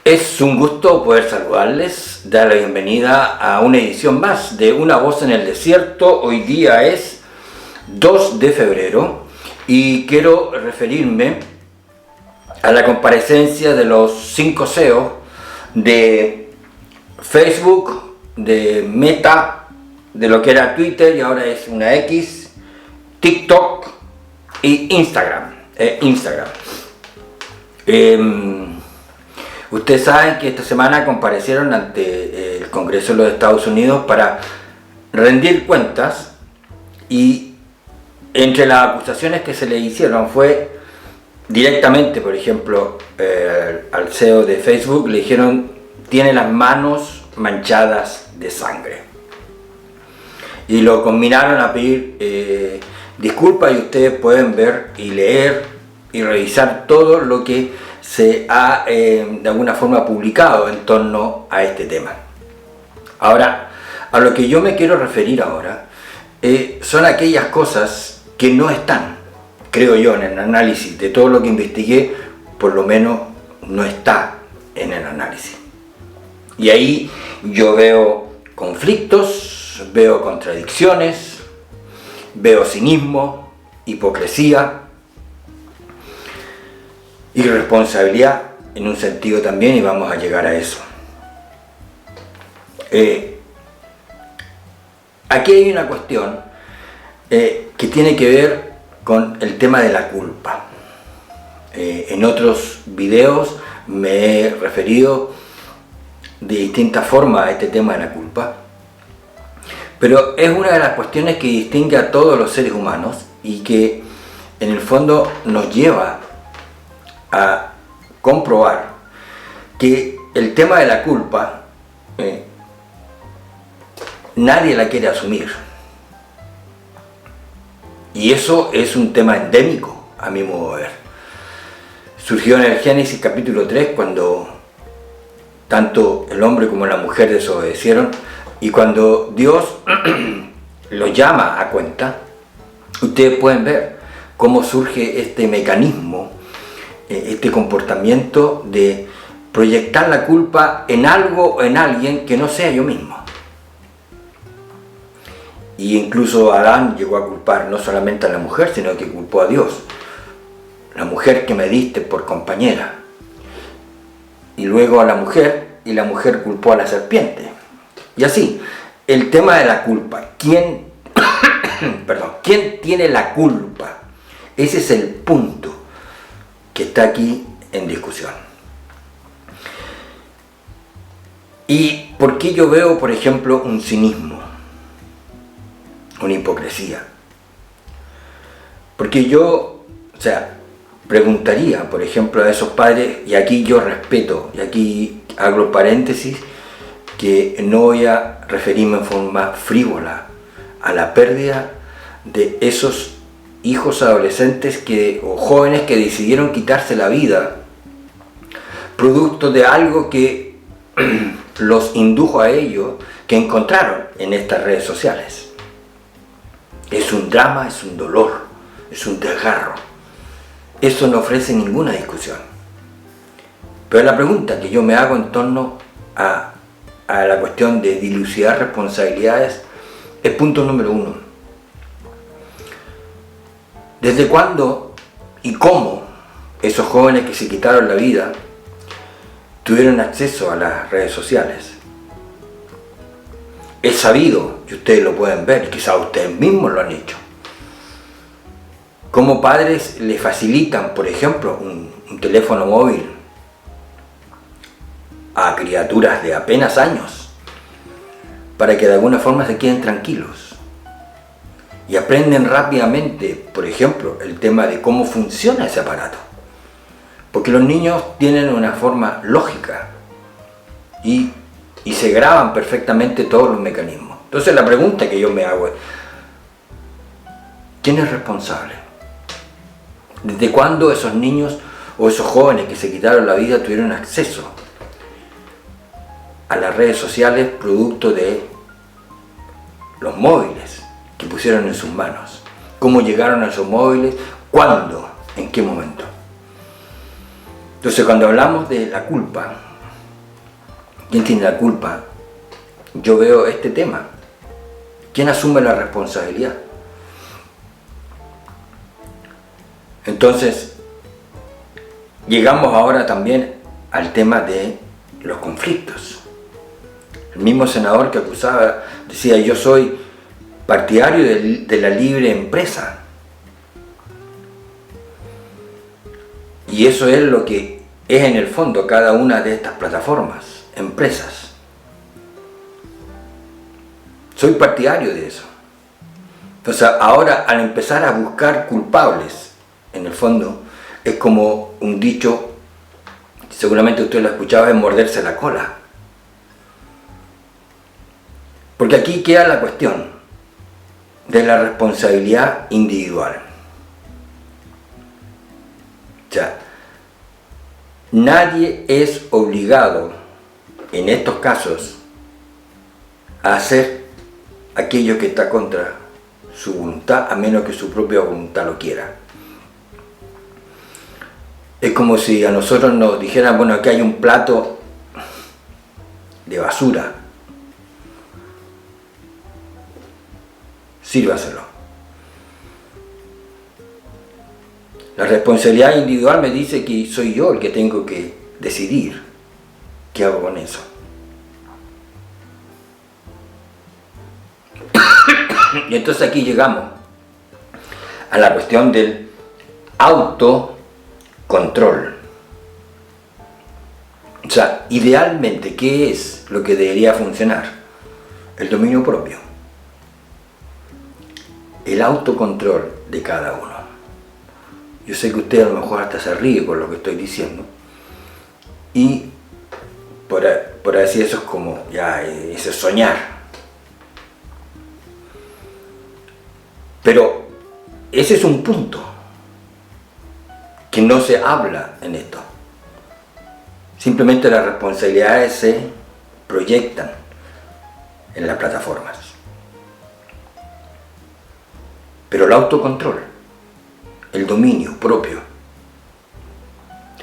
Es un gusto poder saludarles, dar la bienvenida a una edición más de Una Voz en el Desierto. Hoy día es 2 de febrero y quiero referirme a la comparecencia de los 5 CEOs de Facebook, de Meta, de lo que era Twitter y ahora es una X, TikTok y Instagram. Ustedes saben que esta semana comparecieron ante el Congreso de los Estados Unidos para rendir cuentas y entre las acusaciones que se le hicieron fue directamente, por ejemplo, al CEO de Facebook le dijeron tiene las manos manchadas de sangre y lo combinaron a pedir disculpas y ustedes pueden ver y leer y revisar todo lo que se ha de alguna forma publicado en torno a este tema. Ahora, a lo que yo me quiero referir ahora son aquellas cosas que no están, creo yo, en el análisis de todo lo que investigué, por lo menos no está en el análisis. Y ahí yo veo conflictos, veo contradicciones, veo cinismo, hipocresía, irresponsabilidad en un sentido también, y vamos a llegar a eso. Aquí hay una cuestión que tiene que ver con el tema de la culpa. En otros videos me he referido de distintas formas a este tema de la culpa, pero es una de las cuestiones que distingue a todos los seres humanos y que en el fondo nos lleva a comprobar que el tema de la culpa nadie la quiere asumir, y eso es un tema endémico a mi modo de ver. Surgió en el Génesis capítulo 3 cuando tanto el hombre como la mujer desobedecieron, y cuando Dios los llama a cuenta, ustedes pueden ver cómo surge este mecanismo, este comportamiento de proyectar la culpa en algo o en alguien que no sea yo mismo. Y incluso Adán llegó a culpar no solamente a la mujer, sino que culpó a Dios. La mujer que me diste por compañera. Y luego a la mujer, y la mujer culpó a la serpiente. Y así, el tema de la culpa. ¿Quién tiene la culpa? Ese es el punto que está aquí en discusión. ¿Y por qué yo veo, por ejemplo, un cinismo, una hipocresía? Porque yo, preguntaría, por ejemplo, a esos padres, y aquí yo respeto, y aquí hago paréntesis, que no voy a referirme en forma frívola a la pérdida de esos hijos adolescentes o jóvenes que decidieron quitarse la vida producto de algo que los indujo a ello, que encontraron en estas redes sociales. Es un drama, es un dolor, es un desgarro. Eso no ofrece ninguna discusión. Pero la pregunta que yo me hago en torno a la cuestión de dilucidar responsabilidades es punto número 1. ¿Desde cuándo y cómo esos jóvenes que se quitaron la vida tuvieron acceso a las redes sociales? Es sabido, y ustedes lo pueden ver, y quizás ustedes mismos lo han hecho, cómo padres le facilitan, por ejemplo, un teléfono móvil a criaturas de apenas años para que de alguna forma se queden tranquilos. Y aprenden rápidamente, por ejemplo, el tema de cómo funciona ese aparato. Porque los niños tienen una forma lógica y se graban perfectamente todos los mecanismos. Entonces la pregunta que yo me hago es, ¿quién es responsable? ¿Desde cuándo esos niños o esos jóvenes que se quitaron la vida tuvieron acceso a las redes sociales producto de los móviles que pusieron en sus manos? ¿Cómo llegaron a esos móviles? ¿Cuándo? ¿En qué momento? Entonces, cuando hablamos de la culpa, ¿Quién tiene la culpa? Yo veo este tema. ¿Quién asume la responsabilidad? Entonces, llegamos ahora también al tema de los conflictos. El mismo senador que acusaba decía: yo soy partidario de la libre empresa. Y eso es lo que es en el fondo cada una de estas plataformas, empresas. Soy partidario de eso. Entonces ahora, al empezar a buscar culpables, en el fondo es como un dicho, seguramente usted lo ha escuchado, es morderse la cola. Porque aquí queda la cuestión de la responsabilidad individual. O sea, nadie es obligado en estos casos a hacer aquello que está contra su voluntad, a menos que su propia voluntad lo quiera. Es como si a nosotros nos dijeran: bueno, aquí hay un plato de basura, sírvaselo. La responsabilidad individual me dice que soy yo el que tengo que decidir qué hago con eso. Y entonces aquí llegamos a la cuestión del autocontrol. O sea, idealmente, ¿qué es lo que debería funcionar? El dominio propio. El autocontrol de cada uno. Yo sé que usted a lo mejor hasta se ríe con lo que estoy diciendo. Y por así eso es como, ya, ese soñar. Pero ese es un punto que no se habla en esto. Simplemente las responsabilidades se proyectan en las plataformas. Pero el autocontrol, el dominio propio,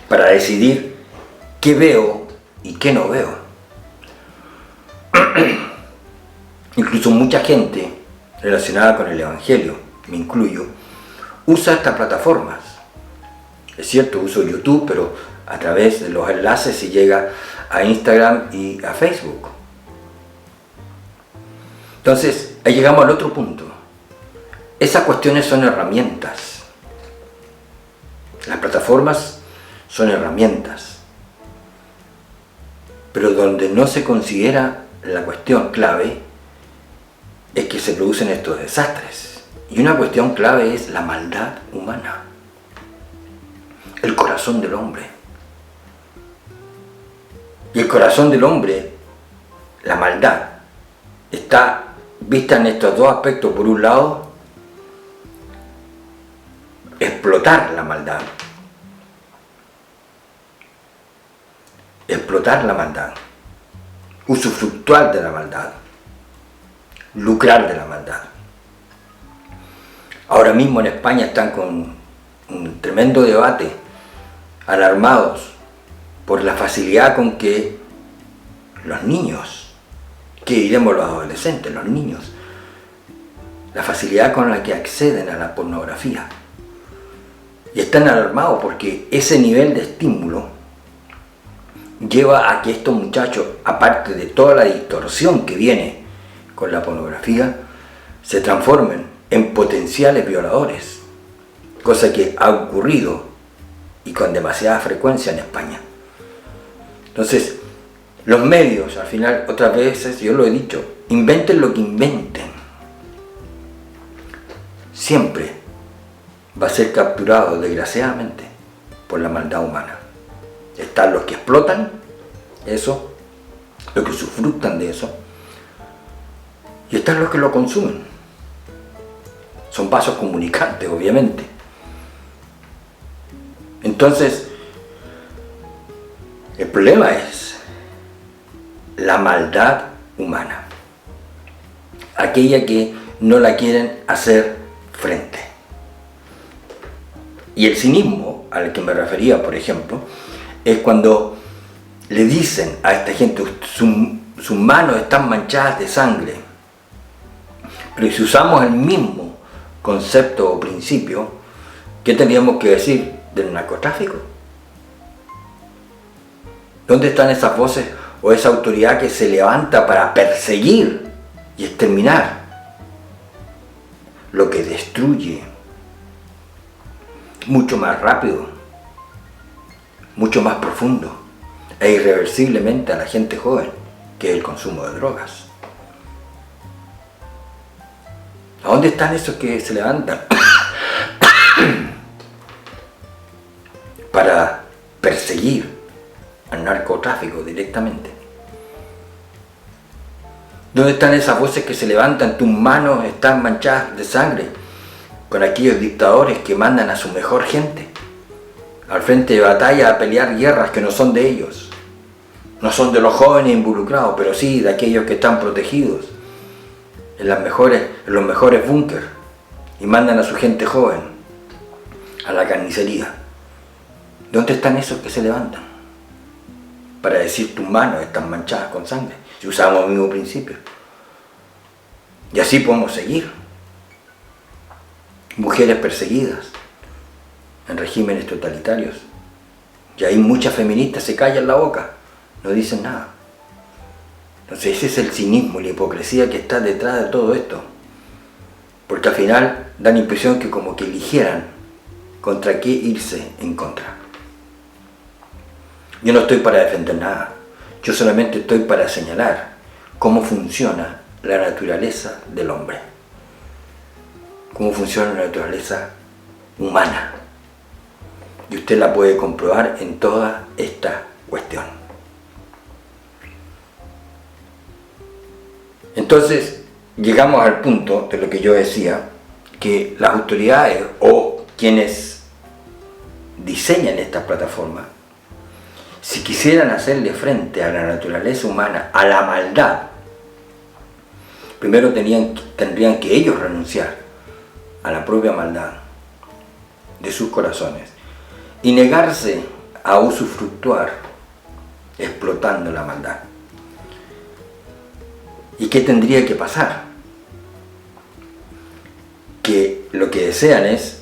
para decidir qué veo y qué no veo. Incluso mucha gente relacionada con el Evangelio, me incluyo, usa estas plataformas. Es cierto, uso YouTube, pero a través de los enlaces se llega a Instagram y a Facebook. Entonces, ahí llegamos al otro punto. Esas cuestiones son herramientas. Las plataformas son herramientas. Pero donde no se considera la cuestión clave es que se producen estos desastres. Y una cuestión clave es la maldad humana. El corazón del hombre. Y el corazón del hombre, la maldad, está vista en estos dos aspectos. Por un lado, explotar la maldad. Explotar la maldad. Usufructuar de la maldad. Lucrar de la maldad. Ahora mismo en España están con un tremendo debate, alarmados por la facilidad con que los niños, que diremos los adolescentes, los niños, la facilidad con la que acceden a la pornografía. Y están alarmados porque ese nivel de estímulo lleva a que estos muchachos, aparte de toda la distorsión que viene con la pornografía, se transformen en potenciales violadores, cosa que ha ocurrido y con demasiada frecuencia en España. Entonces, los medios, al final, otras veces, yo lo he dicho, inventen lo que inventen, siempre va a ser capturado, desgraciadamente, por la maldad humana. Están los que explotan eso, los que usufructan de eso, y están los que lo consumen. Son vasos comunicantes, obviamente. Entonces, el problema es la maldad humana, aquella que no la quieren hacer frente. Y el cinismo al que me refería, por ejemplo, es cuando le dicen a esta gente, sus manos están manchadas de sangre. Pero si usamos el mismo concepto o principio, ¿qué tendríamos que decir del narcotráfico? ¿Dónde están esas voces o esa autoridad que se levanta para perseguir y exterminar lo que destruye mucho más rápido, mucho más profundo e irreversiblemente a la gente joven, que es el consumo de drogas? ¿A dónde están esos que se levantan para perseguir al narcotráfico directamente? ¿Dónde están esas voces que se levantan? Tus manos están manchadas de sangre, con aquellos dictadores que mandan a su mejor gente al frente de batalla a pelear guerras que no son de ellos, no son de los jóvenes involucrados, pero sí de aquellos que están protegidos en los mejores búnkers, y mandan a su gente joven a la carnicería. ¿Dónde están esos que se levantan para decir tus manos están manchadas con sangre? Si usamos el mismo principio. Y así podemos seguir. Mujeres perseguidas en regímenes totalitarios. Y ahí muchas feministas se callan la boca, no dicen nada. Entonces ese es el cinismo y la hipocresía que está detrás de todo esto. Porque al final dan impresión que como que eligieran contra qué irse en contra. Yo no estoy para defender nada. Yo solamente estoy para señalar cómo funciona la naturaleza del hombre. Cómo funciona la naturaleza humana. Y usted la puede comprobar en toda esta cuestión. Entonces, llegamos al punto de lo que yo decía, que las autoridades o quienes diseñan estas plataformas, si quisieran hacerle frente a la naturaleza humana, a la maldad, primero tendrían que ellos renunciar a la propia maldad de sus corazones y negarse a usufructuar explotando la maldad. ¿Y qué tendría que pasar? Que lo que desean es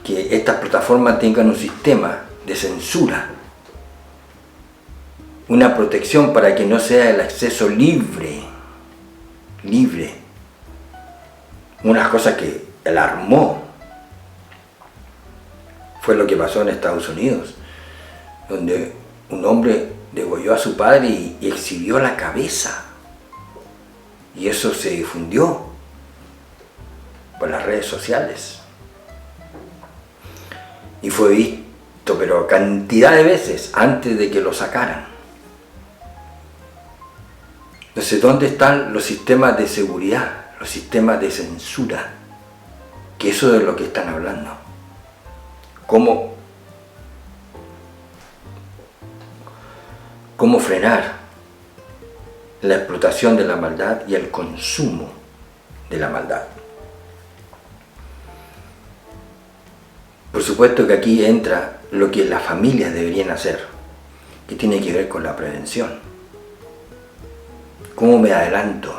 que estas plataformas tengan un sistema de censura, una protección para que no sea el acceso libre. Una cosa que alarmó fue lo que pasó en Estados Unidos, donde un hombre degolló a su padre y exhibió la cabeza. Y eso se difundió por las redes sociales. Y fue visto, pero cantidad de veces, antes de que lo sacaran. Entonces, ¿dónde están los sistemas de seguridad, los sistemas de censura? Que eso es de lo que están hablando. ¿Cómo frenar la explotación de la maldad y el consumo de la maldad? Por supuesto que aquí entra lo que las familias deberían hacer, que tiene que ver con la prevención. ¿Cómo me adelanto?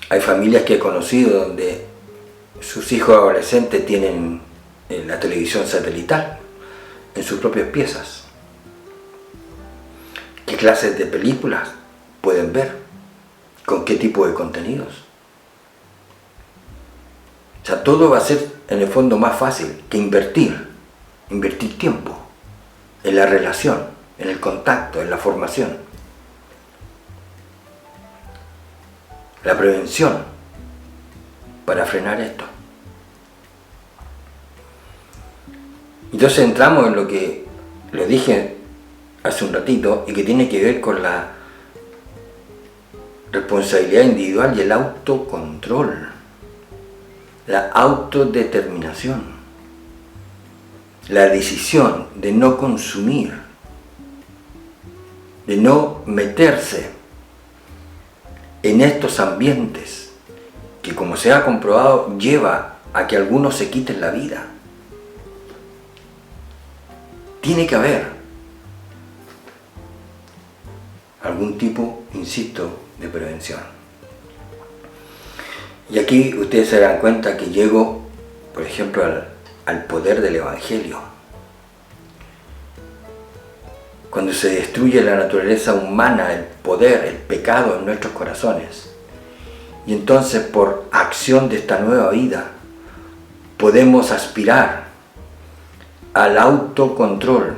Hay familias que he conocido donde sus hijos adolescentes tienen la televisión satelital en sus propias piezas. ¿Qué clases de películas pueden ver? ¿Con qué tipo de contenidos? O sea, todo va a ser en el fondo más fácil que invertir tiempo en la relación, en el contacto, en la formación. La prevención para frenar esto. Entonces entramos en lo que lo dije hace un ratito y que tiene que ver con la responsabilidad individual y el autocontrol, la autodeterminación, la decisión de no consumir, de no meterse en estos ambientes que, como se ha comprobado, lleva a que algunos se quiten la vida. tiene que haber algún tipo, insisto, de prevención. Y aquí ustedes se dan cuenta que llego, por ejemplo, al poder del Evangelio. Cuando se destruye la naturaleza humana, el poder, el pecado en nuestros corazones, y entonces por acción de esta nueva vida podemos aspirar al autocontrol,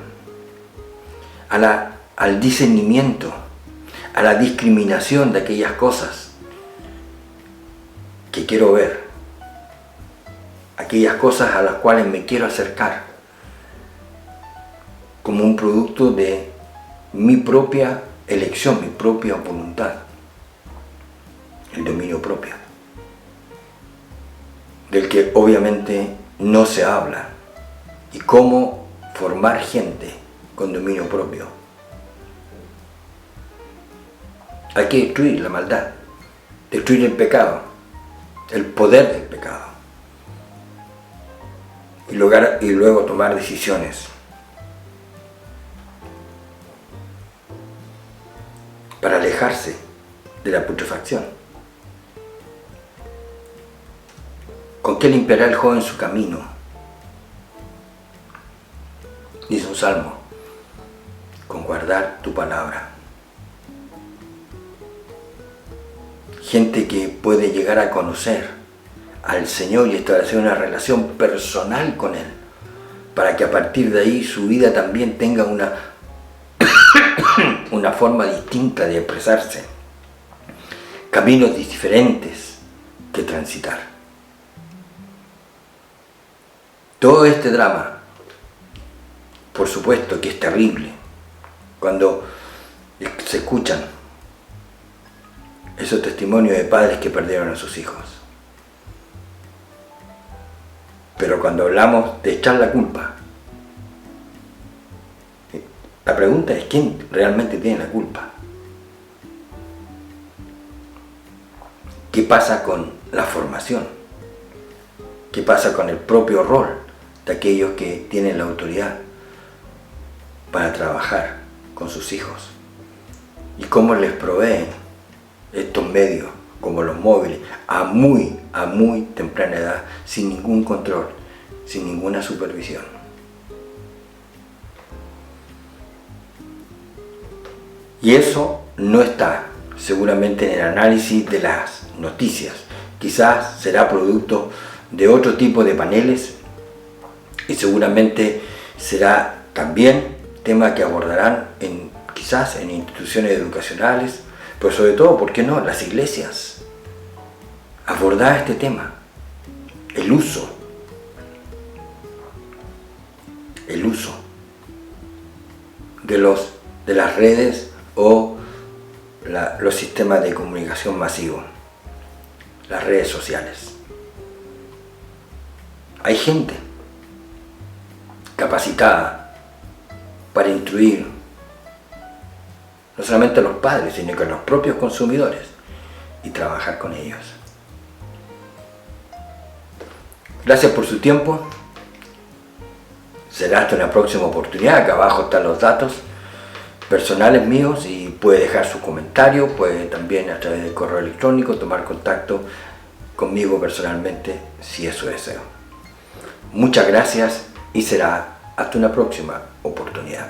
al discernimiento, a la discriminación de aquellas cosas que quiero ver, aquellas cosas a las cuales me quiero acercar, como un producto de mi propia elección, mi propia voluntad, el dominio propio, del que obviamente no se habla, y cómo formar gente con dominio propio. Hay que destruir la maldad, destruir el pecado, el poder del pecado, y luego tomar decisiones para alejarse de la putrefacción. ¿Con qué limpiará el joven su camino? Dice un salmo: con guardar tu palabra. Gente que puede llegar a conocer al Señor y establecer una relación personal con Él, para que a partir de ahí su vida también tenga una forma distinta de expresarse, caminos diferentes que transitar. Todo este drama, por supuesto que es terrible cuando se escuchan esos testimonios de padres que perdieron a sus hijos. Pero cuando hablamos de echar la culpa, la pregunta es: ¿quién realmente tiene la culpa? ¿Qué pasa con la formación? ¿Qué pasa con el propio rol de aquellos que tienen la autoridad para trabajar con sus hijos? ¿Y cómo les proveen estos medios, como los móviles, a muy temprana edad, sin ningún control, sin ninguna supervisión? Y eso no está seguramente en el análisis de las noticias. Quizás será producto de otro tipo de paneles, y seguramente será también tema que abordarán quizás en instituciones educacionales, pero sobre todo, ¿por qué no?, las iglesias. Abordar este tema, el uso de las redes o los sistemas de comunicación masivos, las redes sociales. Hay gente capacitada para instruir no solamente a los padres, sino que a los propios consumidores, y trabajar con ellos. Gracias por su tiempo. Será hasta una próxima oportunidad. Acá abajo están los datos personales míos y puede dejar su comentario, puede también a través del correo electrónico tomar contacto conmigo personalmente si es su deseo. Muchas gracias y será hasta una próxima oportunidad.